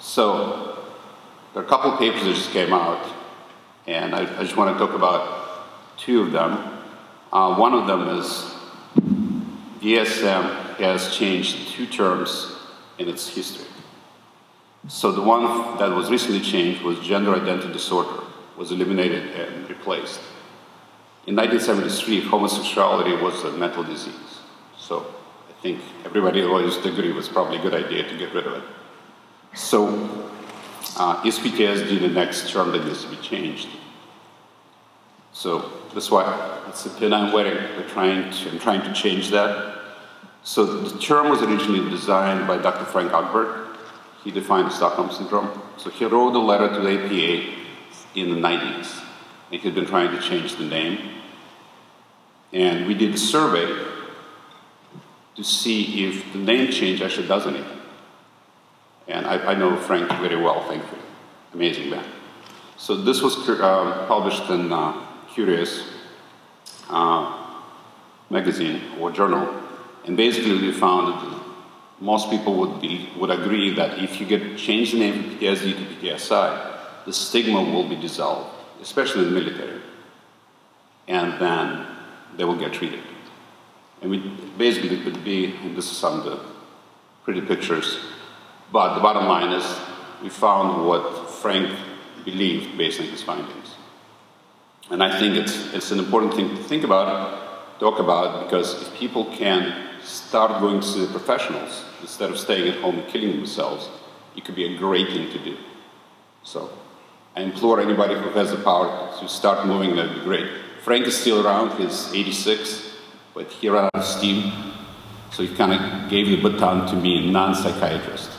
So there are a couple of papers that just came out, and I just want to talk about two of them. One of them is DSM has changed 2 terms in its history. So the one that was recently changed was gender identity disorder, was eliminated and replaced. In 1973, homosexuality was a mental disease. So I think everybody always agreed it was probably a good idea to get rid of it. So is PTSD the next term that needs to be changed? So that's why it's the pin I'm wearing. I'm trying to change that. So the term was originally designed by Dr. Frank Ackberg. He defined Stockholm Syndrome. So he wrote a letter to the APA in the 90s. And he'd been trying to change the name. And we did a survey to see if the name change actually does anything. And I know Frank very well, thankfully. Amazing man. So this was published in Curious magazine or journal. And basically we found that most people would agree that if you change the name from PTSD to PTSI, the stigma will be dissolved, especially in the military. And then they will get treated. And basically it would be, and this is some of the pretty pictures, but the bottom line is we found what Frank believed based on his findings. And I think it's an important thing to talk about, because if people can start going to see the professionals instead of staying at home and killing themselves, it could be a great thing to do. So I implore anybody who has the power to start moving. That'd be great. Frank is still around. He's 86, but he ran out of steam. So he kind of gave the baton to me, a non-psychiatrist.